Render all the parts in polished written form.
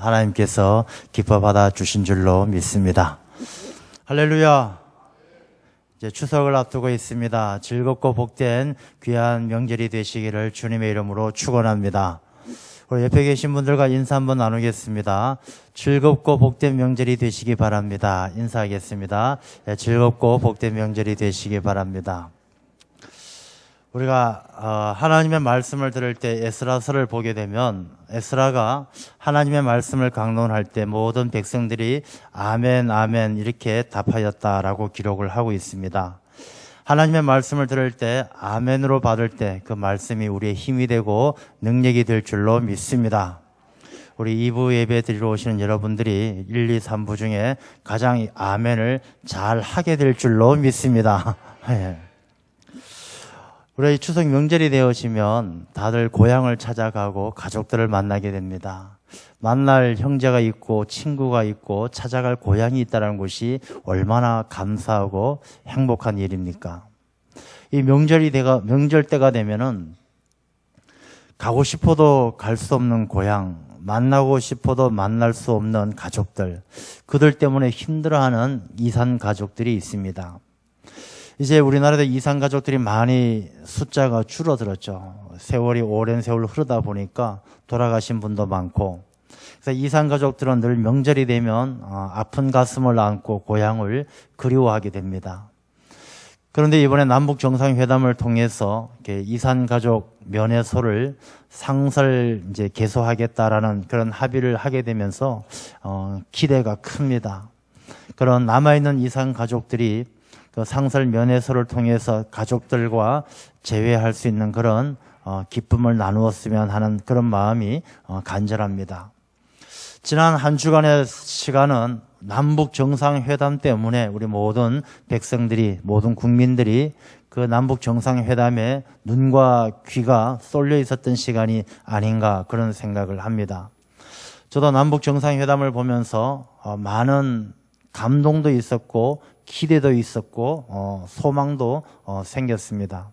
하나님께서 기뻐 받아 주신 줄로 믿습니다. 할렐루야. 이제 추석을 앞두고 있습니다. 즐겁고 복된 귀한 명절이 되시기를 주님의 이름으로 축원합니다. 우리 옆에 계신 분들과 인사 한번 나누겠습니다. 즐겁고 복된 명절이 되시기 바랍니다. 인사하겠습니다. 즐겁고 복된 명절이 되시기 바랍니다. 우리가 하나님의 말씀을 들을 때 에스라서를 보게 되면 에스라가 하나님의 말씀을 강론할 때 모든 백성들이 아멘 아멘 이렇게 답하였다라고 기록을 하고 있습니다. 하나님의 말씀을 들을 때 아멘으로 받을 때 그 말씀이 우리의 힘이 되고 능력이 될 줄로 믿습니다. 우리 2부 예배 드리러 오시는 여러분들이 1, 2, 3부 중에 가장 아멘을 잘 하게 될 줄로 믿습니다. 우리 추석 명절이 되어지면 다들 고향을 찾아가고 가족들을 만나게 됩니다. 만날 형제가 있고 친구가 있고 찾아갈 고향이 있다는 것이 얼마나 감사하고 행복한 일입니까? 이 명절 때가 되면은 가고 싶어도 갈 수 없는 고향, 만나고 싶어도 만날 수 없는 가족들, 그들 때문에 힘들어하는 이산 가족들이 있습니다. 이제 우리나라도 이산 가족들이 많이 숫자가 줄어들었죠. 세월이 오랜 세월 흐르다 보니까 돌아가신 분도 많고, 그래서 이산 가족들은 늘 명절이 되면 아픈 가슴을 안고 고향을 그리워하게 됩니다. 그런데 이번에 남북 정상회담을 통해서 이산 가족 면회소를 상설 이제 개소하겠다라는 그런 합의를 하게 되면서 기대가 큽니다. 그런 남아있는 이산 가족들이 그 상설 면회소를 통해서 가족들과 재회할 수 있는 그런 기쁨을 나누었으면 하는 그런 마음이 간절합니다. 지난 한 주간의 시간은 남북 정상회담 때문에 우리 모든 백성들이, 모든 국민들이 그 남북 정상회담에 눈과 귀가 쏠려 있었던 시간이 아닌가 그런 생각을 합니다. 저도 남북 정상회담을 보면서 많은 감동도 있었고 기대도 있었고 소망도 생겼습니다.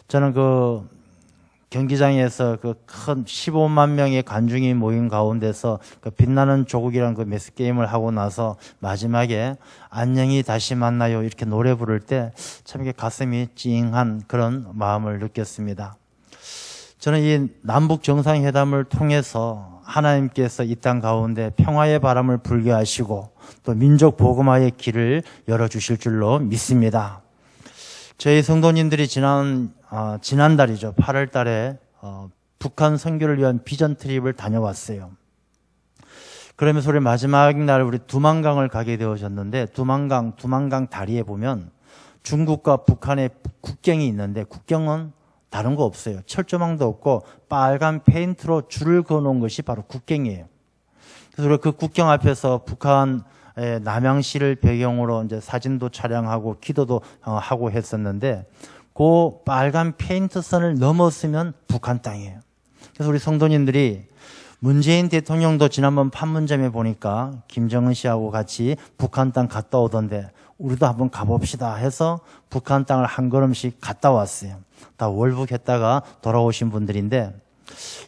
저는 그 경기장에서 그 큰 15만 명의 관중이 모인 가운데서 그 빛나는 조국이라는 그 매스게임을 하고 나서 마지막에 안녕히 다시 만나요 이렇게 노래 부를 때 참 이게 가슴이 찡한 그런 마음을 느꼈습니다. 저는 이 남북 정상회담을 통해서 하나님께서 이 땅 가운데 평화의 바람을 불게 하시고 또 민족 복음화의 길을 열어주실 줄로 믿습니다. 저희 성도님들이 지난달이죠. 8월 달에 북한 선교를 위한 비전 트립을 다녀왔어요. 그러면서 우리 마지막 날 우리 두만강을 가게 되어졌는데 두만강 다리에 보면 중국과 북한의 국경이 있는데 국경은 다른 거 없어요. 철조망도 없고 빨간 페인트로 줄을 그어놓은 것이 바로 국경이에요. 그래서 우리가 그 국경 앞에서 북한 남양시를 배경으로 이제 사진도 촬영하고 기도도 하고 했었는데 그 빨간 페인트 선을 넘었으면 북한 땅이에요. 그래서 우리 성도님들이 문재인 대통령도 지난번 판문점에 보니까 김정은 씨하고 같이 북한 땅 갔다 오던데 우리도 한번 가봅시다 해서 북한 땅을 한 걸음씩 갔다 왔어요. 다 월북했다가 돌아오신 분들인데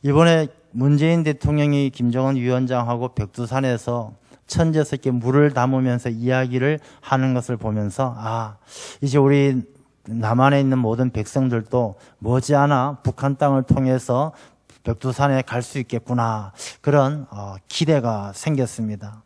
이번에 문재인 대통령이 김정은 위원장하고 백두산에서 천재서 이렇게 물을 담으면서 이야기를 하는 것을 보면서 이제 우리 남한에 있는 모든 백성들도 머지않아 북한 땅을 통해서 백두산에 갈 수 있겠구나 그런 기대가 생겼습니다.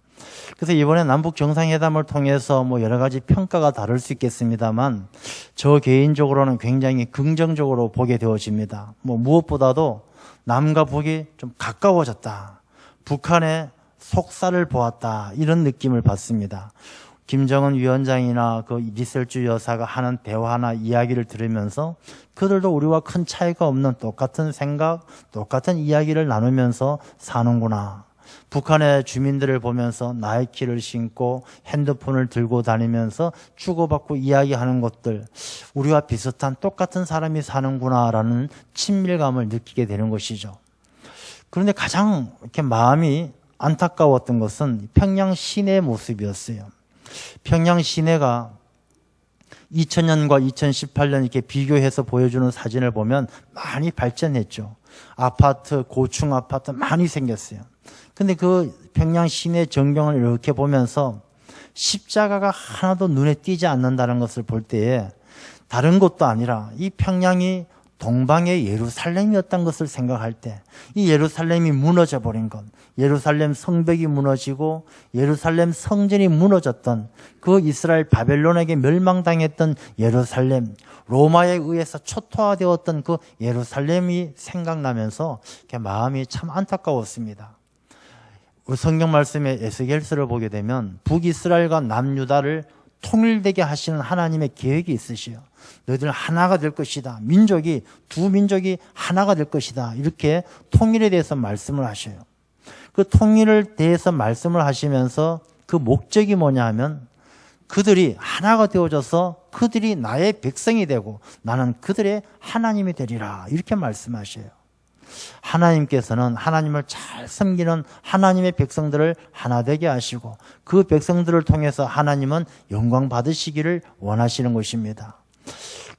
그래서 이번에 남북 정상회담을 통해서 뭐 여러 가지 평가가 다를 수 있겠습니다만 저 개인적으로는 굉장히 긍정적으로 보게 되어집니다. 무엇보다도 남과 북이 좀 가까워졌다. 북한의 속살을 보았다. 이런 느낌을 받습니다. 김정은 위원장이나 그 리셀주 여사가 하는 대화나 이야기를 들으면서 그들도 우리와 큰 차이가 없는 똑같은 생각, 똑같은 이야기를 나누면서 사는구나. 북한의 주민들을 보면서 나이키를 신고 핸드폰을 들고 다니면서 주고받고 이야기하는 것들, 우리와 비슷한 똑같은 사람이 사는구나라는 친밀감을 느끼게 되는 것이죠. 그런데 가장 이렇게 마음이 안타까웠던 것은 평양 시내의 모습이었어요. 평양 시내가 2000년과 2018년 이렇게 비교해서 보여주는 사진을 보면 많이 발전했죠. 아파트, 고층 아파트 많이 생겼어요. 근데 그 평양 시내 전경을 이렇게 보면서 십자가가 하나도 눈에 띄지 않는다는 것을 볼 때에 다른 것도 아니라 이 평양이 동방의 예루살렘이었던 것을 생각할 때 이 예루살렘이 무너져 버린 것, 예루살렘 성벽이 무너지고 예루살렘 성전이 무너졌던 그 이스라엘 바벨론에게 멸망당했던 예루살렘, 로마에 의해서 초토화되었던 그 예루살렘이 생각나면서 마음이 참 안타까웠습니다. 우리 성경 말씀에 에스겔서를 보게 되면 북이스라엘과 남유다를 통일되게 하시는 하나님의 계획이 있으시요. 너희들 하나가 될 것이다. 민족이 두 민족이 하나가 될 것이다. 이렇게 통일에 대해서 말씀을 하셔요. 그 통일에 대해서 말씀을 하시면서 그 목적이 뭐냐 하면 그들이 하나가 되어져서 그들이 나의 백성이 되고 나는 그들의 하나님이 되리라. 이렇게 말씀하셔요. 하나님께서는 하나님을 잘 섬기는 하나님의 백성들을 하나 되게 하시고 그 백성들을 통해서 하나님은 영광 받으시기를 원하시는 것입니다.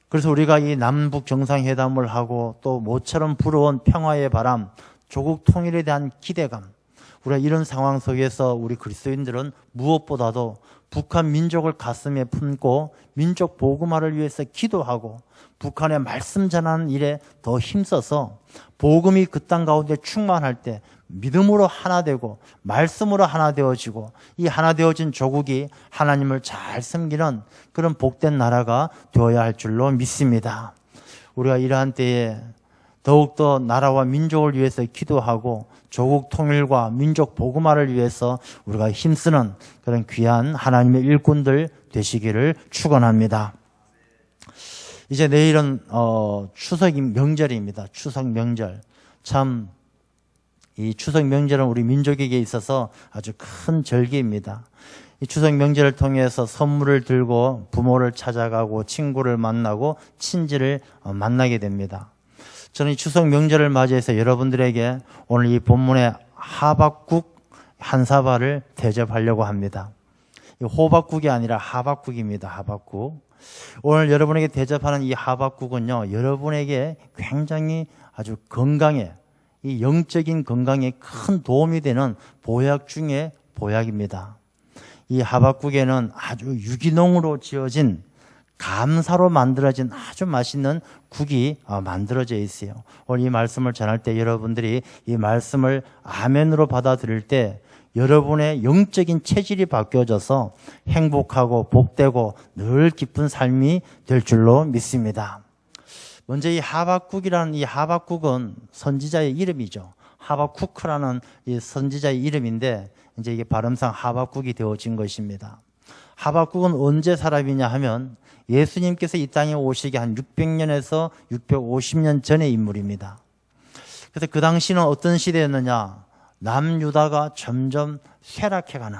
그래서 우리가 이 남북 정상회담을 하고 또 모처럼 불어온 평화의 바람, 조국 통일에 대한 기대감, 우리가 이런 상황 속에서 우리 그리스도인들은 무엇보다도 북한 민족을 가슴에 품고 민족 복음화를 위해서 기도하고 북한의 말씀 전하는 일에 더 힘써서 복음이 그 땅 가운데 충만할 때 믿음으로 하나 되고 말씀으로 하나 되어지고 이 하나 되어진 조국이 하나님을 잘 섬기는 그런 복된 나라가 되어야 할 줄로 믿습니다. 우리가 이러한 때에 더욱더 나라와 민족을 위해서 기도하고 조국 통일과 민족 복음화를 위해서 우리가 힘쓰는 그런 귀한 하나님의 일꾼들 되시기를 축원합니다. 이제 내일은 추석 명절입니다. 추석 명절. 참 이 추석 명절은 우리 민족에게 있어서 아주 큰 절기입니다. 이 추석 명절을 통해서 선물을 들고 부모를 찾아가고 친구를 만나고 친지를 만나게 됩니다. 저는 이 추석 명절을 맞이해서 여러분들에게 오늘 이 본문의 하박국 한 사발을 대접하려고 합니다. 이 호박국이 아니라 하박국입니다. 하박국. 오늘 여러분에게 대접하는 이 하박국은요, 여러분에게 굉장히 아주 건강에, 이 영적인 건강에 큰 도움이 되는 보약 중에 보약입니다. 이 하박국에는 아주 유기농으로 지어진 감사로 만들어진 아주 맛있는 국이 만들어져 있어요. 오늘 이 말씀을 전할 때 여러분들이 이 말씀을 아멘으로 받아들일 때 여러분의 영적인 체질이 바뀌어져서 행복하고 복되고 늘 기쁜 삶이 될 줄로 믿습니다. 먼저 이 하박국이라는 이 하박국은 선지자의 이름이죠. 하박쿠크라는 이 선지자의 이름인데 이제 이게 발음상 하박국이 되어진 것입니다. 하박국은 언제 사람이냐 하면 예수님께서 이 땅에 오시기 한 600년에서 650년 전의 인물입니다. 그래서 그 당시는 어떤 시대였느냐? 남유다가 점점 쇠락해가는,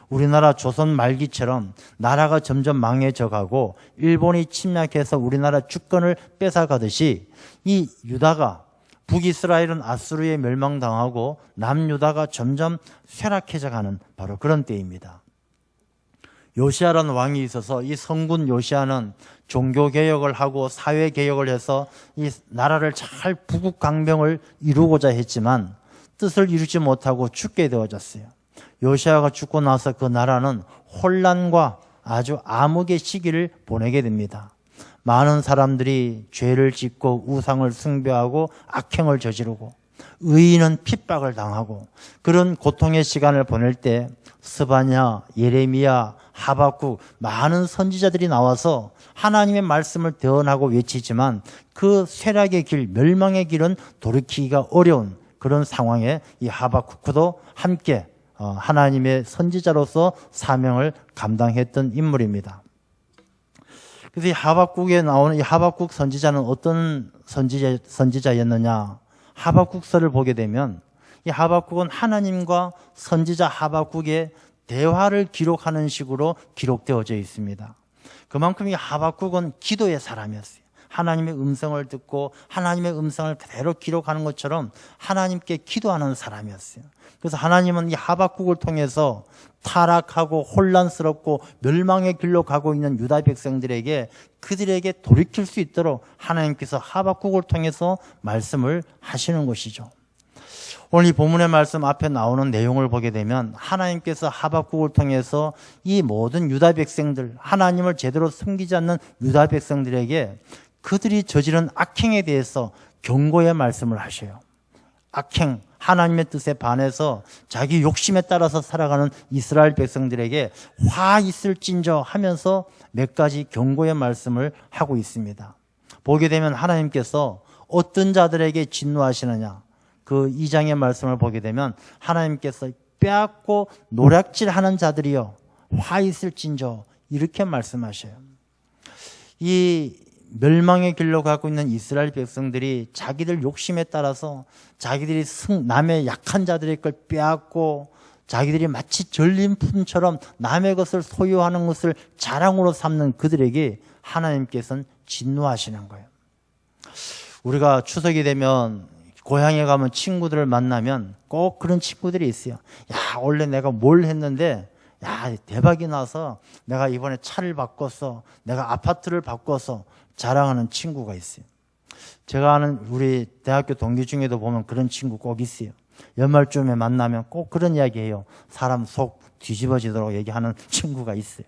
우리나라 조선 말기처럼 나라가 점점 망해져가고 일본이 침략해서 우리나라 주권을 뺏어가듯이 이 유다가, 북이스라엘은 아수르에 멸망당하고 남유다가 점점 쇠락해져가는 바로 그런 때입니다. 요시아라는 왕이 있어서 이 성군 요시아는 종교개혁을 하고 사회개혁을 해서 이 나라를 잘 부국강병을 이루고자 했지만 뜻을 이루지 못하고 죽게 되어졌어요. 요시아가 죽고 나서 그 나라는 혼란과 아주 암흑의 시기를 보내게 됩니다. 많은 사람들이 죄를 짓고 우상을 숭배하고 악행을 저지르고 의인은 핍박을 당하고 그런 고통의 시간을 보낼 때 스바냐, 예레미야, 하박국 많은 선지자들이 나와서 하나님의 말씀을 대언하고 외치지만 그 쇠락의 길, 멸망의 길은 돌이키기가 어려운 그런 상황에 이 하박국도 함께 하나님의 선지자로서 사명을 감당했던 인물입니다. 그래서 이 하박국에 나오는 이 하박국 선지자는 어떤 선지자였느냐? 하박국서를 보게 되면 이 하박국은 하나님과 선지자 하박국의 대화를 기록하는 식으로 기록되어져 있습니다. 그만큼 이 하박국은 기도의 사람이었어요. 하나님의 음성을 듣고 하나님의 음성을 그대로 기록하는 것처럼 하나님께 기도하는 사람이었어요. 그래서 하나님은 이 하박국을 통해서 타락하고 혼란스럽고 멸망의 길로 가고 있는 유다 백성들에게 그들에게 돌이킬 수 있도록 하나님께서 하박국을 통해서 말씀을 하시는 것이죠. 오늘 이 본문의 말씀 앞에 나오는 내용을 보게 되면 하나님께서 하박국을 통해서 이 모든 유다 백성들, 하나님을 제대로 섬기지 않는 유다 백성들에게 그들이 저지른 악행에 대해서 경고의 말씀을 하셔요. 악행, 하나님의 뜻에 반해서 자기 욕심에 따라서 살아가는 이스라엘 백성들에게 화 있을진저 하면서 몇 가지 경고의 말씀을 하고 있습니다. 보게 되면 하나님께서 어떤 자들에게 진노하시느냐, 그 2장의 말씀을 보게 되면 하나님께서 빼앗고 노략질하는 자들이여 화 있을진저 이렇게 말씀하셔요. 이 멸망의 길로 가고 있는 이스라엘 백성들이 자기들 욕심에 따라서 자기들이 남의 약한 자들의 걸 빼앗고 자기들이 마치 전림품처럼 남의 것을 소유하는 것을 자랑으로 삼는 그들에게 하나님께서는 진노하시는 거예요. 우리가 추석이 되면 고향에 가면 친구들을 만나면 꼭 그런 친구들이 있어요. 야, 원래 내가 뭘 했는데 야, 대박이 나서 내가 이번에 차를 바꿨어, 내가 아파트를 바꿨어 자랑하는 친구가 있어요. 제가 아는 우리 대학교 동기 중에도 보면 그런 친구 꼭 있어요. 연말쯤에 만나면 꼭 그런 이야기해요. 사람 속 뒤집어지도록 얘기하는 친구가 있어요.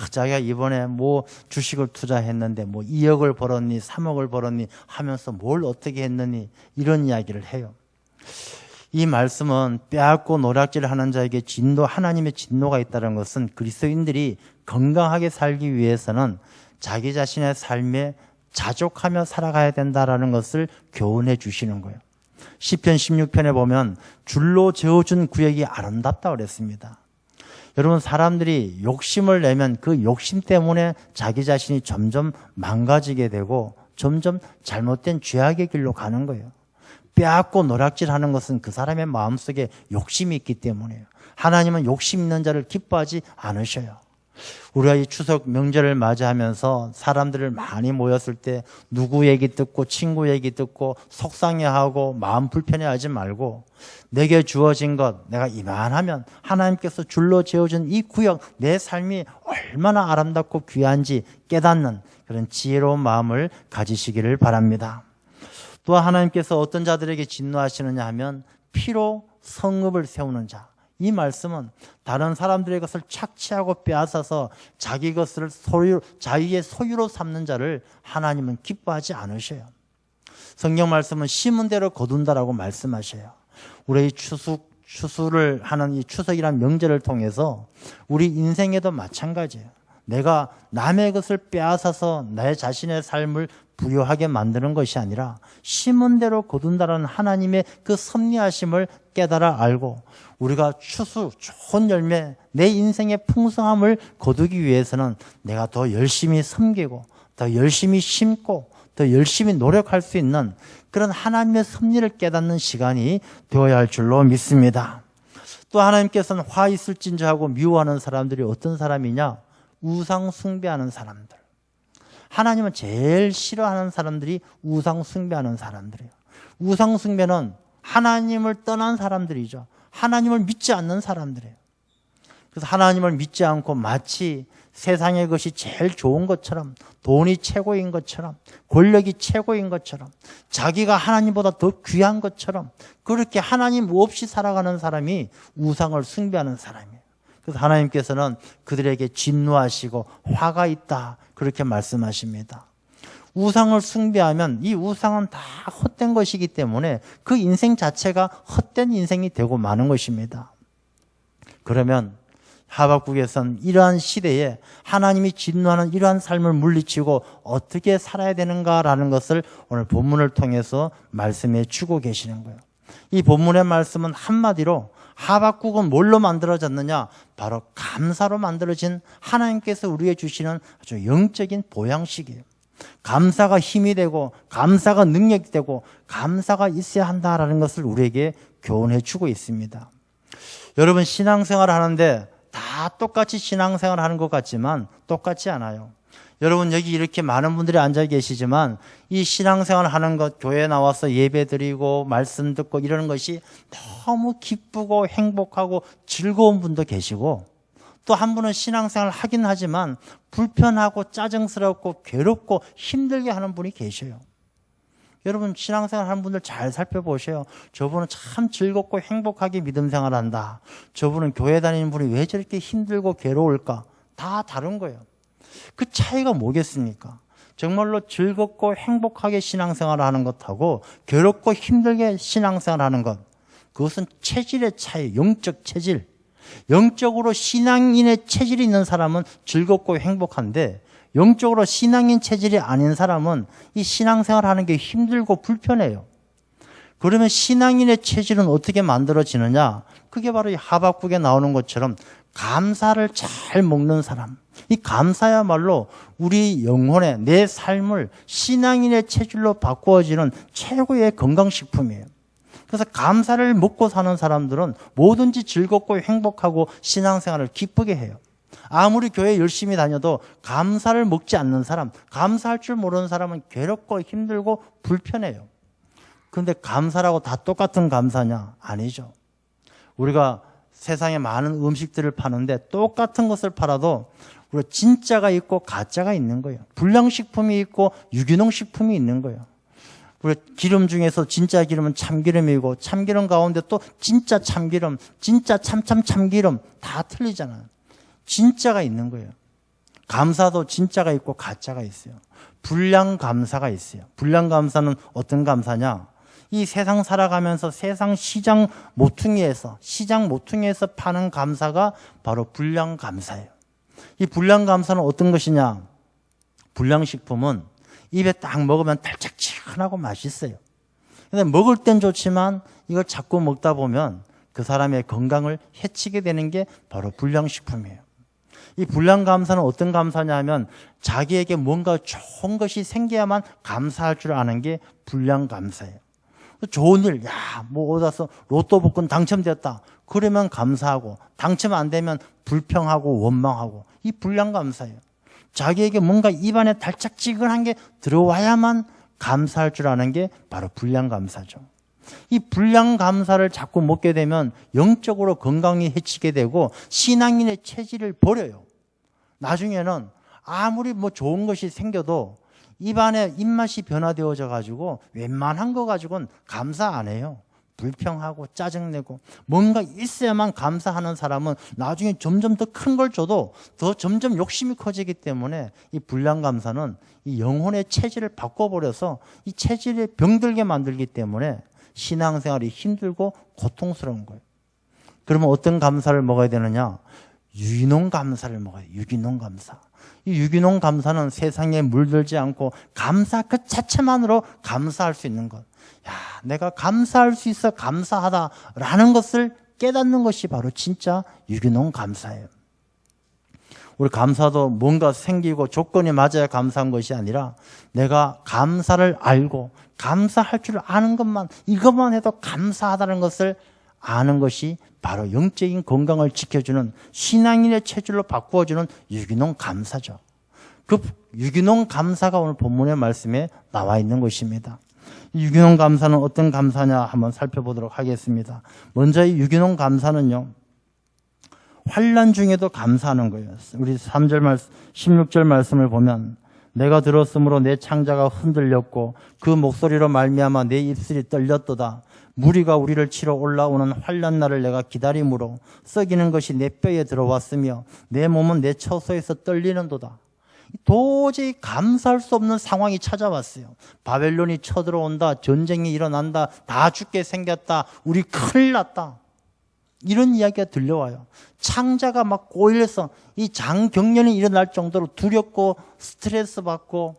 자기가 이번에 뭐 주식을 투자했는데 뭐 2억을 벌었니 3억을 벌었니 하면서 뭘 어떻게 했느니 이런 이야기를 해요. 이 말씀은 빼앗고 노략질하는 자에게 하나님의 진노가 있다는 것은 그리스도인들이 건강하게 살기 위해서는 자기 자신의 삶에 자족하며 살아가야 된다라는 것을 교훈해 주시는 거예요. 시편 16편에 보면 줄로 재어준 구역이 아름답다고 그랬습니다. 여러분, 사람들이 욕심을 내면 그 욕심 때문에 자기 자신이 점점 망가지게 되고 점점 잘못된 죄악의 길로 가는 거예요. 빼앗고 노략질하는 것은 그 사람의 마음속에 욕심이 있기 때문이에요. 하나님은 욕심 있는 자를 기뻐하지 않으셔요. 우리가 이 추석 명절을 맞이하면서 사람들을 많이 모였을 때 누구 얘기 듣고 친구 얘기 듣고 속상해하고 마음 불편해하지 말고 내게 주어진 것 내가 이만하면 하나님께서 줄로 재어준 이 구역 내 삶이 얼마나 아름답고 귀한지 깨닫는 그런 지혜로운 마음을 가지시기를 바랍니다. 또 하나님께서 어떤 자들에게 진노하시느냐 하면 피로 성읍을 세우는 자. 이 말씀은 다른 사람들의 것을 착취하고 빼앗아서 자기 것을 자기의 소유로 삼는 자를 하나님은 기뻐하지 않으셔요. 성경 말씀은 심은 대로 거둔다라고 말씀하셔요. 우리 추수를 하는 이 추석이라는 명절을 통해서 우리 인생에도 마찬가지예요. 내가 남의 것을 빼앗아서 내 자신의 삶을 부유하게 만드는 것이 아니라 심은 대로 거둔다라는 하나님의 그 섭리하심을 깨달아 알고 우리가 좋은 열매, 내 인생의 풍성함을 거두기 위해서는 내가 더 열심히 섬기고 더 열심히 심고 더 열심히 노력할 수 있는 그런 하나님의 섭리를 깨닫는 시간이 되어야 할 줄로 믿습니다. 또 하나님께서는 화 있을진저 하고 미워하는 사람들이 어떤 사람이냐? 우상 숭배하는 사람들. 하나님은 제일 싫어하는 사람들이 우상 숭배하는 사람들이에요. 우상 숭배는 하나님을 떠난 사람들이죠. 하나님을 믿지 않는 사람들이에요. 그래서 하나님을 믿지 않고 마치 세상의 것이 제일 좋은 것처럼, 돈이 최고인 것처럼, 권력이 최고인 것처럼, 자기가 하나님보다 더 귀한 것처럼 그렇게 하나님 없이 살아가는 사람이 우상을 숭배하는 사람이에요. 그래서 하나님께서는 그들에게 진노하시고 화가 있다 그렇게 말씀하십니다. 우상을 숭배하면 이 우상은 다 헛된 것이기 때문에 그 인생 자체가 헛된 인생이 되고 마는 것입니다. 그러면 하박국에서는 이러한 시대에 하나님이 진노하는 이러한 삶을 물리치고 어떻게 살아야 되는가라는 것을 오늘 본문을 통해서 말씀해 주고 계시는 거예요. 이 본문의 말씀은 한마디로 하박국은 뭘로 만들어졌느냐? 바로 감사로 만들어진 하나님께서 우리에게 주시는 아주 영적인 보양식이에요. 감사가 힘이 되고 감사가 능력이 되고 감사가 있어야 한다라는 것을 우리에게 교훈해 주고 있습니다. 여러분, 신앙생활을 하는데 다 똑같이 신앙생활을 하는 것 같지만 똑같지 않아요. 여러분 여기 이렇게 많은 분들이 앉아 계시지만 이 신앙생활 하는 것, 교회 나와서 예배 드리고 말씀 듣고 이러는 것이 너무 기쁘고 행복하고 즐거운 분도 계시고, 또 한 분은 신앙생활 하긴 하지만 불편하고 짜증스럽고 괴롭고 힘들게 하는 분이 계셔요. 여러분 신앙생활 하는 분들 잘 살펴보세요. 저분은 참 즐겁고 행복하게 믿음생활 한다. 저분은 교회 다니는 분이 왜 저렇게 힘들고 괴로울까? 다 다른 거예요. 그 차이가 뭐겠습니까? 정말로 즐겁고 행복하게 신앙생활을 하는 것하고 괴롭고 힘들게 신앙생활을 하는 것, 그것은 체질의 차이, 영적 체질. 영적으로 신앙인의 체질이 있는 사람은 즐겁고 행복한데, 영적으로 신앙인 체질이 아닌 사람은 이 신앙생활하는 게 힘들고 불편해요. 그러면 신앙인의 체질은 어떻게 만들어지느냐? 그게 바로 이 하박국에 나오는 것처럼 감사를 잘 먹는 사람. 이 감사야말로 우리 영혼의, 내 삶을 신앙인의 체질로 바꾸어지는 최고의 건강식품이에요. 그래서 감사를 먹고 사는 사람들은 뭐든지 즐겁고 행복하고 신앙생활을 기쁘게 해요. 아무리 교회 열심히 다녀도 감사를 먹지 않는 사람, 감사할 줄 모르는 사람은 괴롭고 힘들고 불편해요. 그런데 감사라고 다 똑같은 감사냐? 아니죠. 우리가 세상에 많은 음식들을 파는데 똑같은 것을 팔아도 우리가 진짜가 있고 가짜가 있는 거예요. 불량식품이 있고 유기농 식품이 있는 거예요. 우리 기름 중에서 진짜 기름은 참기름이고, 참기름 가운데 또 진짜 참기름, 진짜 참기름 다 틀리잖아요. 진짜가 있는 거예요. 감사도 진짜가 있고 가짜가 있어요. 불량 감사가 있어요. 불량 감사는 어떤 감사냐? 이 세상 살아가면서 세상 시장 모퉁이에서 파는 감사가 바로 불량 감사예요. 이 불량 감사는 어떤 것이냐? 불량식품은 입에 딱 먹으면 달짝지근하고 맛있어요. 근데 먹을 땐 좋지만 이걸 자꾸 먹다 보면 그 사람의 건강을 해치게 되는 게 바로 불량식품이에요. 이 불량 감사는 어떤 감사냐면 자기에게 뭔가 좋은 것이 생겨야만 감사할 줄 아는 게 불량 감사예요. 좋은 일, 뭐 어디 가서 로또 복권 당첨되었다. 그러면 감사하고, 당첨 안 되면 불평하고 원망하고, 이 불량 감사예요. 자기에게 뭔가 입안에 달짝지근한 게 들어와야만 감사할 줄 아는 게 바로 불량 감사죠. 이 불량 감사를 자꾸 먹게 되면 영적으로 건강이 해치게 되고 신앙인의 체질을 버려요. 나중에는 아무리 뭐 좋은 것이 생겨도 입안에 입맛이 변화되어져 가지고 웬만한 거 가지고는 감사 안 해요. 불평하고 짜증내고, 뭔가 있어야만 감사하는 사람은 나중에 점점 더 큰 걸 줘도 더 점점 욕심이 커지기 때문에 이 불량 감사는 이 영혼의 체질을 바꿔버려서 이 체질에 병들게 만들기 때문에 신앙생활이 힘들고 고통스러운 거예요. 그러면 어떤 감사를 먹어야 되느냐? 유기농 감사를 먹어야 돼요. 유기농 감사. 이 유기농 감사는 세상에 물들지 않고 감사 그 자체만으로 감사할 수 있는 것. 내가 감사할 수 있어 감사하다라는 것을 깨닫는 것이 바로 진짜 유기농 감사예요. 우리 감사도 뭔가 생기고 조건이 맞아야 감사한 것이 아니라 내가 감사를 알고 감사할 줄 아는 것만, 이것만 해도 감사하다는 것을 아는 것이 바로 영적인 건강을 지켜주는 신앙인의 체질로 바꾸어주는 유기농 감사죠. 그 유기농 감사가 오늘 본문의 말씀에 나와 있는 것입니다. 유기농 감사는 어떤 감사냐 한번 살펴보도록 하겠습니다. 먼저 이 유기농 감사는요, 환난 중에도 감사하는 거예요. 우리 16절 말씀을 보면 내가 들었으므로 내 창자가 흔들렸고 그 목소리로 말미암아 내 입술이 떨렸도다. 무리가 우리를 치러 올라오는 환난 날을 내가 기다림으로 썩이는 것이 내 뼈에 들어왔으며 내 몸은 내 처소에서 떨리는도다. 도저히 감사할 수 없는 상황이 찾아왔어요. 바벨론이 쳐들어온다. 전쟁이 일어난다. 다 죽게 생겼다. 우리 큰일 났다. 이런 이야기가 들려와요. 창자가 막 꼬일서 이 장경련이 일어날 정도로 두렵고 스트레스 받고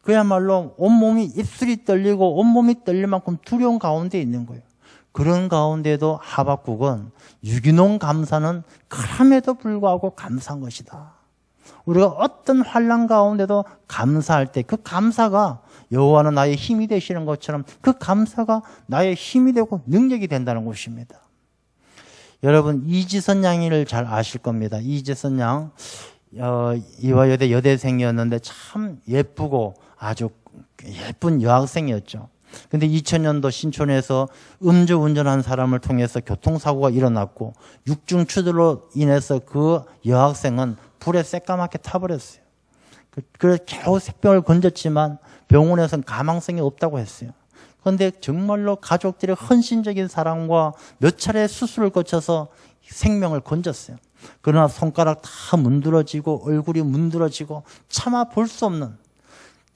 그야말로 온몸이 입술이 떨리고 온몸이 떨릴 만큼 두려운 가운데 있는 거예요. 그런 가운데도 하박국은 유기농 감사는 그럼에도 불구하고 감사한 것이다. 우리가 어떤 환난 가운데도 감사할 때 그 감사가 여호와는 나의 힘이 되시는 것처럼 그 감사가 나의 힘이 되고 능력이 된다는 것입니다. 여러분 이지선 양을 잘 아실 겁니다. 이지선 양 이화여대 여대생이었는데 참 예쁘고 아주 예쁜 여학생이었죠. 근데 2000년도 신촌에서 음주운전한 사람을 통해서 교통사고가 일어났고 육중추돌로 인해서 그 여학생은 불에 새까맣게 타버렸어요. 그래서 겨우 생명을 건졌지만 병원에서는 가망성이 없다고 했어요. 그런데 정말로 가족들의 헌신적인 사랑과 몇 차례 수술을 거쳐서 생명을 건졌어요. 그러나 손가락 다 문드러지고 얼굴이 문드러지고 차마 볼 수 없는,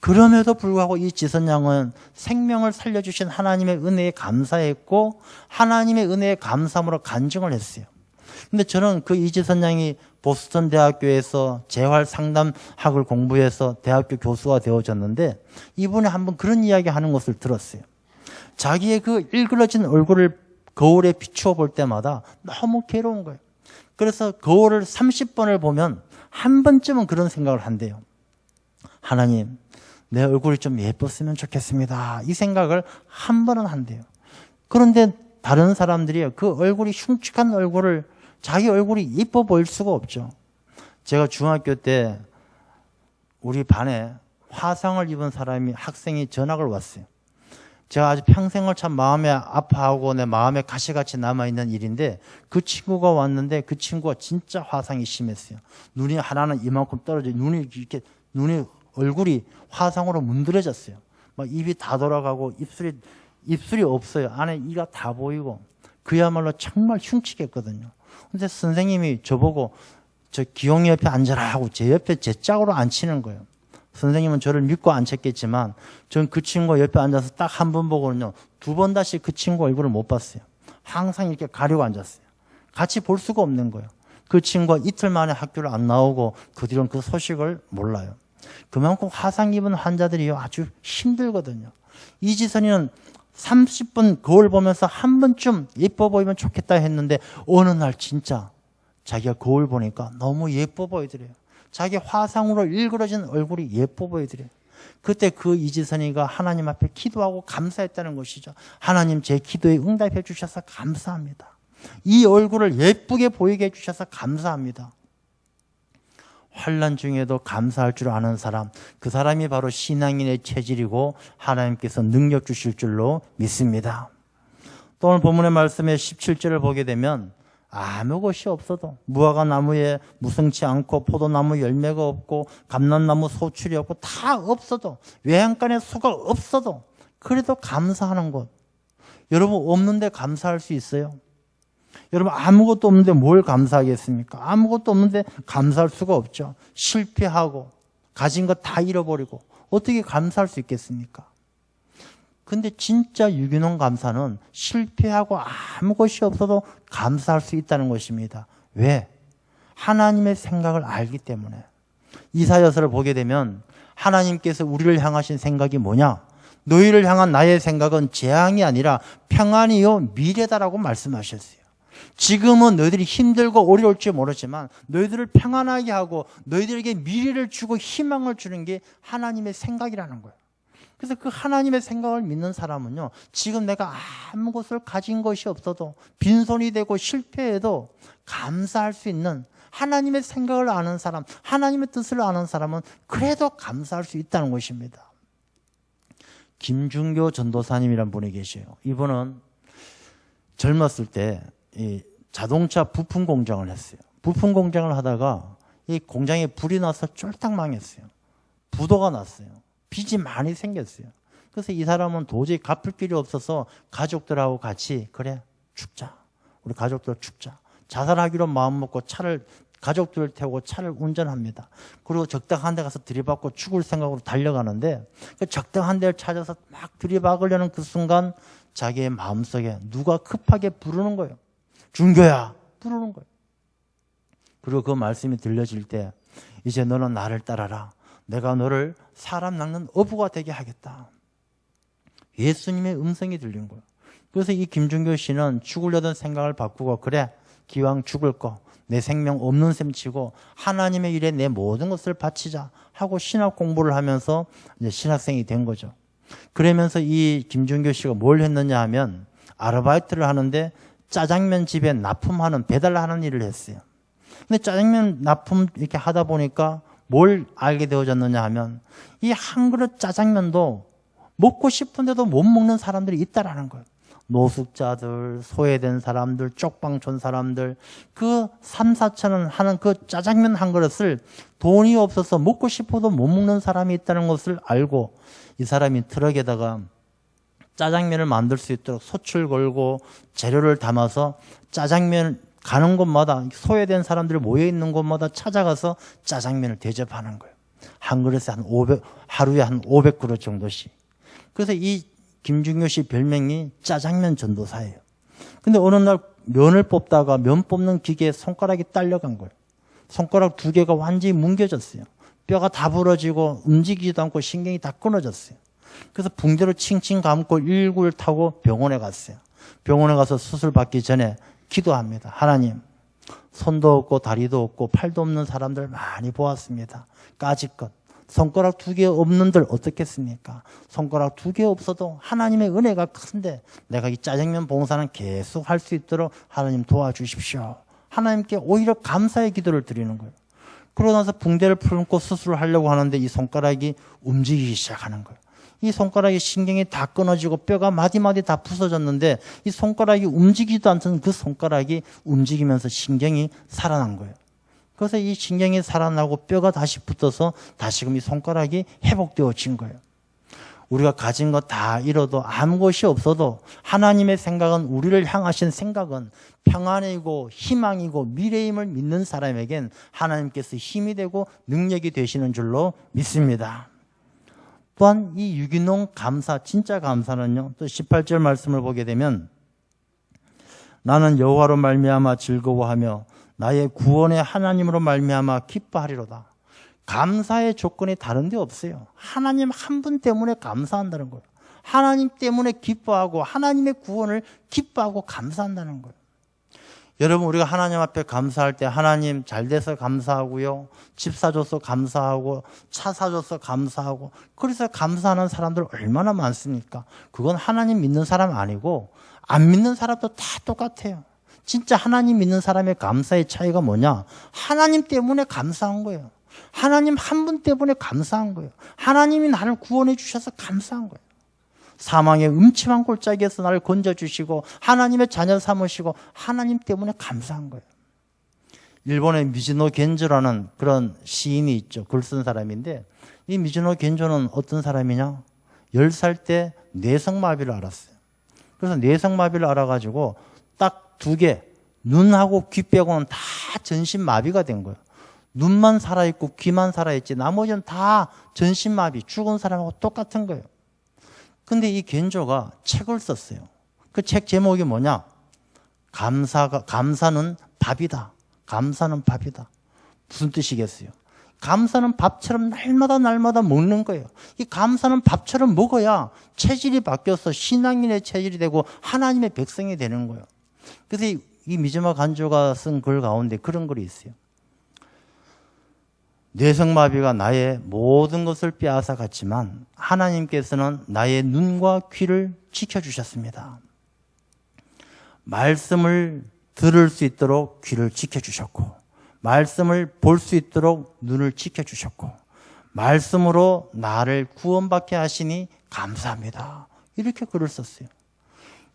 그럼에도 불구하고 이 지선 양은 생명을 살려주신 하나님의 은혜에 감사했고 하나님의 은혜에 감사함으로 간증을 했어요. 근데 저는 그 이지선 양이 보스턴 대학교에서 재활상담학을 공부해서 대학교 교수가 되어졌는데 이분이 한번 그런 이야기 하는 것을 들었어요. 자기의 그 일그러진 얼굴을 거울에 비추어 볼 때마다 너무 괴로운 거예요. 그래서 거울을 30번을 보면 한 번쯤은 그런 생각을 한대요. 하나님, 내 얼굴이 좀 예뻤으면 좋겠습니다. 이 생각을 한 번은 한대요. 그런데 다른 사람들이 그 얼굴이 흉측한 얼굴을, 자기 얼굴이 이뻐 보일 수가 없죠. 제가 중학교 때 우리 반에 화상을 입은 학생이 전학을 왔어요. 제가 아주 평생을 참 마음에 아파하고 내 마음에 가시같이 남아있는 일인데, 그 친구가 왔는데 그 친구가 진짜 화상이 심했어요. 눈이 하나는 이만큼 떨어져, 눈이 얼굴이 화상으로 문드러졌어요. 막 입이 다 돌아가고 입술이 없어요. 안에 이가 다 보이고 그야말로 정말 흉측했거든요. 근데 선생님이 저보고 저 기용이 옆에 앉아라 하고 제 옆에 제 짝으로 앉히는 거예요. 선생님은 저를 믿고 앉혔겠지만 전 그 친구 옆에 앉아서 딱 한 번 보고는요, 2번 다시 그 친구 얼굴을 못 봤어요. 항상 이렇게 가리고 앉았어요. 같이 볼 수가 없는 거예요. 그 친구가 이틀 만에 학교를 안 나오고 그 뒤로는 그 소식을 몰라요. 그만큼 화상 입은 환자들이 아주 힘들거든요. 이지선이는 30분 거울 보면서 한 번쯤 예뻐 보이면 좋겠다 했는데 어느 날 진짜 자기가 거울 보니까 너무 예뻐 보이더래요. 자기 화상으로 일그러진 얼굴이 예뻐 보이더래요. 그때 그 이지선이가 하나님 앞에 기도하고 감사했다는 것이죠. 하나님, 제 기도에 응답해 주셔서 감사합니다. 이 얼굴을 예쁘게 보이게 해주셔서 감사합니다. 환난 중에도 감사할 줄 아는 사람, 그 사람이 바로 신앙인의 체질이고 하나님께서 능력 주실 줄로 믿습니다. 또 오늘 본문의 말씀에 17절을 보게 되면 아무 것이 없어도, 무화과 나무에 무성치 않고 포도나무 열매가 없고 감람나무 소출이 없고 다 없어도, 외양간에 소가 없어도 그래도 감사하는 것. 여러분, 없는데 감사할 수 있어요? 여러분, 아무것도 없는데 뭘 감사하겠습니까? 아무것도 없는데 감사할 수가 없죠. 실패하고 가진 거 다 잃어버리고 어떻게 감사할 수 있겠습니까? 근데 진짜 유기농 감사는 실패하고 아무 것이 없어도 감사할 수 있다는 것입니다. 왜? 하나님의 생각을 알기 때문에. 이사야서를 보게 되면 하나님께서 우리를 향하신 생각이 뭐냐? 너희를 향한 나의 생각은 재앙이 아니라 평안이요 미래다라고 말씀하셨어요. 지금은 너희들이 힘들고 어려울지 모르지만 너희들을 평안하게 하고 너희들에게 미래를 주고 희망을 주는 게 하나님의 생각이라는 거예요. 그래서 그 하나님의 생각을 믿는 사람은요, 지금 내가 아무것을 가진 것이 없어도 빈손이 되고 실패해도 감사할 수 있는 하나님의 생각을 아는 사람, 하나님의 뜻을 아는 사람은 그래도 감사할 수 있다는 것입니다. 김중교 전도사님이란 분이 계셔요. 이분은 젊었을 때 이 자동차 부품 공장을 했어요. 부품 공장을 하다가 이 공장에 불이 나서 쫄딱 망했어요. 부도가 났어요. 빚이 많이 생겼어요. 그래서 이 사람은 도저히 갚을 길이 없어서 가족들하고 같이, 그래, 죽자. 우리 가족들 죽자. 자살하기로 마음먹고 가족들을 태우고 차를 운전합니다. 그리고 적당한 데 가서 들이받고 죽을 생각으로 달려가는데 그 적당한 데를 찾아서 막 들이박으려는 그 순간 자기의 마음속에 누가 급하게 부르는 거예요. 준교야, 부르는 거예요. 그리고 그 말씀이 들려질 때 이제 너는 나를 따라라. 내가 너를 사람 낚는 어부가 되게 하겠다. 예수님의 음성이 들린 거예요. 그래서 이 김준교 씨는 죽으려던 생각을 바꾸고, 그래, 기왕 죽을 거 내 생명 없는 셈 치고 하나님의 일에 내 모든 것을 바치자 하고 신학 공부를 하면서 이제 신학생이 된 거죠. 그러면서 이 김준교 씨가 뭘 했느냐 하면 아르바이트를 하는데 짜장면 집에 납품하는, 배달하는 일을 했어요. 근데 짜장면 납품 이렇게 하다 보니까 뭘 알게 되어졌느냐 하면 이 한 그릇 짜장면도 먹고 싶은데도 못 먹는 사람들이 있다라는 거예요. 노숙자들, 소외된 사람들, 쪽방촌 사람들, 그 3, 4천 원 하는 그 짜장면 한 그릇을 돈이 없어서 먹고 싶어도 못 먹는 사람이 있다는 것을 알고 이 사람이 트럭에다가 짜장면을 만들 수 있도록 소출 걸고 재료를 담아서 짜장면 가는 곳마다 소외된 사람들이 모여 있는 곳마다 찾아가서 짜장면을 대접하는 거예요. 한 그릇에 하루에 한 500그릇 정도씩. 그래서 이 김중효 씨 별명이 짜장면 전도사예요. 근데 어느 날 면을 뽑다가 면 뽑는 기계에 손가락이 딸려간 거예요. 손가락 2개가 완전히 뭉개졌어요. 뼈가 다 부러지고 움직이지도 않고 신경이 다 끊어졌어요. 그래서 붕대로 칭칭 감고 119를 타고 병원에 갔어요. 병원에 가서 수술 받기 전에 기도합니다. 하나님, 손도 없고 다리도 없고 팔도 없는 사람들 많이 보았습니다. 까짓것. 손가락 2개 없는들 어떻겠습니까? 손가락 2개 없어도 하나님의 은혜가 큰데 내가 이 짜장면 봉사는 계속 할 수 있도록 하나님 도와주십시오. 하나님께 오히려 감사의 기도를 드리는 거예요. 그러고 나서 붕대를 풀고 수술을 하려고 하는데 이 손가락이 움직이기 시작하는 거예요. 이 손가락에 신경이 다 끊어지고 뼈가 마디마디 다 부서졌는데 이 손가락이 움직이지도 않던 그 손가락이 움직이면서 신경이 살아난 거예요. 그래서 이 신경이 살아나고 뼈가 다시 붙어서 다시금 이 손가락이 회복되어진 거예요. 우리가 가진 것 다 잃어도 아무것이 없어도 하나님의 생각은, 우리를 향하신 생각은 평안이고 희망이고 미래임을 믿는 사람에겐 하나님께서 힘이 되고 능력이 되시는 줄로 믿습니다. 또한 이 유기농 감사, 진짜 감사는요, 또 18절 말씀을 보게 되면 나는 여호와로 말미암아 즐거워하며 나의 구원의 하나님으로 말미암아 기뻐하리로다. 감사의 조건이 다른 데 없어요. 하나님 한 분 때문에 감사한다는 거예요. 하나님 때문에 기뻐하고 하나님의 구원을 기뻐하고 감사한다는 거예요. 여러분, 우리가 하나님 앞에 감사할 때 하나님 잘 돼서 감사하고요, 집 사줘서 감사하고, 차 사줘서 감사하고, 그래서 감사하는 사람들 얼마나 많습니까? 그건 하나님 믿는 사람 아니고 안 믿는 사람도 다 똑같아요. 진짜 하나님 믿는 사람의 감사의 차이가 뭐냐? 하나님 때문에 감사한 거예요. 하나님 한 분 때문에 감사한 거예요. 하나님이 나를 구원해 주셔서 감사한 거예요. 사망의 음침한 골짜기에서 나를 건져주시고 하나님의 자녀 삼으시고 하나님 때문에 감사한 거예요. 일본의 미즈노 겐조라는 그런 시인이 있죠. 글 쓴 사람인데 이 미즈노 겐조는 어떤 사람이냐? 10살 때 뇌성마비를 알았어요. 그래서 뇌성마비를 알아가지고 딱 2개, 눈하고 귀 빼고는 다 전신마비가 된 거예요. 눈만 살아있고 귀만 살아있지 나머지는 다 전신마비, 죽은 사람하고 똑같은 거예요. 근데 이 겐조가 책을 썼어요. 그 책 제목이 뭐냐? 감사는 밥이다. 감사는 밥이다. 무슨 뜻이겠어요? 감사는 밥처럼 날마다 먹는 거예요. 이 감사는 밥처럼 먹어야 체질이 바뀌어서 신앙인의 체질이 되고 하나님의 백성이 되는 거예요. 그래서 이 미즈노 간조가 쓴 글 가운데 그런 글이 있어요. 뇌성마비가 나의 모든 것을 빼앗아 갔지만 하나님께서는 나의 눈과 귀를 지켜주셨습니다. 말씀을 들을 수 있도록 귀를 지켜주셨고, 말씀을 볼 수 있도록 눈을 지켜주셨고, 말씀으로 나를 구원받게 하시니 감사합니다. 이렇게 글을 썼어요.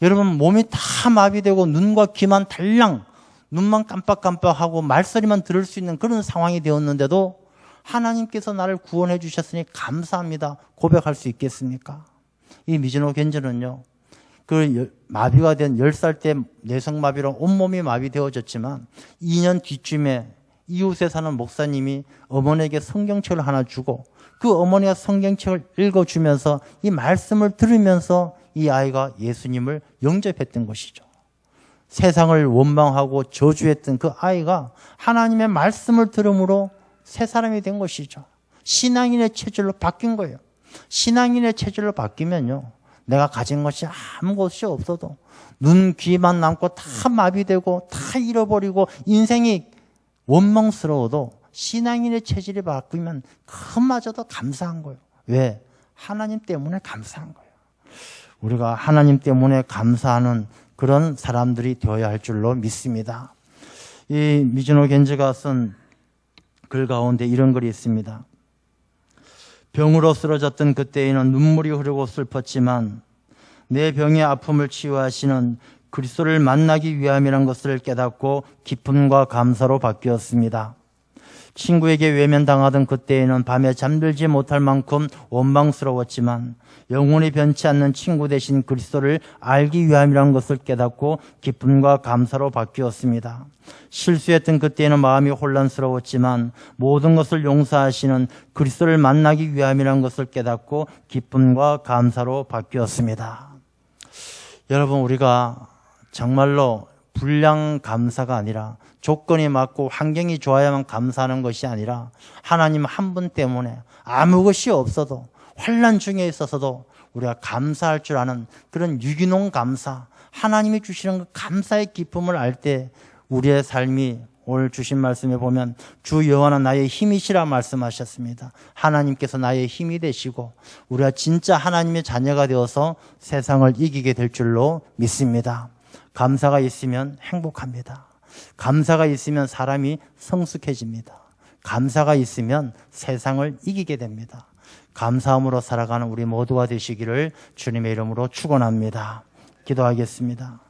여러분, 몸이 다 마비되고 눈과 귀만 달랑, 눈만 깜빡깜빡하고 말소리만 들을 수 있는 그런 상황이 되었는데도 하나님께서 나를 구원해 주셨으니 감사합니다 고백할 수 있겠습니까? 이 미즈노 겐조는요, 그 마비가 된 10살 때 뇌성마비로 온몸이 마비되어졌지만 2년 뒤쯤에 이웃에 사는 목사님이 어머니에게 성경책을 하나 주고 그 어머니가 성경책을 읽어주면서 이 말씀을 들으면서 이 아이가 예수님을 영접했던 것이죠. 세상을 원망하고 저주했던 그 아이가 하나님의 말씀을 들음으로 새 사람이 된 것이죠. 신앙인의 체질로 바뀐 거예요. 신앙인의 체질로 바뀌면요, 내가 가진 것이 아무것이 없어도 눈, 귀만 남고 다 마비되고 다 잃어버리고 인생이 원망스러워도 신앙인의 체질이 바뀌면 그마저도 감사한 거예요. 왜? 하나님 때문에 감사한 거예요. 우리가 하나님 때문에 감사하는 그런 사람들이 되어야 할 줄로 믿습니다. 이 미즈노 겐지가 쓴 글 가운데 이런 글이 있습니다. 병으로 쓰러졌던 그때에는 눈물이 흐르고 슬펐지만 내 병의 아픔을 치유하시는 그리스도를 만나기 위함이란 것을 깨닫고 기쁨과 감사로 바뀌었습니다. 친구에게 외면당하던 그때에는 밤에 잠들지 못할 만큼 원망스러웠지만 영원히 변치 않는 친구 대신 그리스도를 알기 위함이란 것을 깨닫고 기쁨과 감사로 바뀌었습니다. 실수했던 그때에는 마음이 혼란스러웠지만 모든 것을 용서하시는 그리스도를 만나기 위함이란 것을 깨닫고 기쁨과 감사로 바뀌었습니다. 여러분, 우리가 정말로 불량 감사가 아니라 조건이 맞고 환경이 좋아야만 감사하는 것이 아니라 하나님 한 분 때문에 아무 것이 없어도 환난 중에 있어서도 우리가 감사할 줄 아는 그런 유기농 감사, 하나님이 주시는 그 감사의 기쁨을 알 때 우리의 삶이 오늘 주신 말씀에 보면 주 여호와는 나의 힘이시라 말씀하셨습니다. 하나님께서 나의 힘이 되시고 우리가 진짜 하나님의 자녀가 되어서 세상을 이기게 될 줄로 믿습니다. 감사가 있으면 행복합니다. 감사가 있으면 사람이 성숙해집니다. 감사가 있으면 세상을 이기게 됩니다. 감사함으로 살아가는 우리 모두가 되시기를 주님의 이름으로 축원합니다. 기도하겠습니다.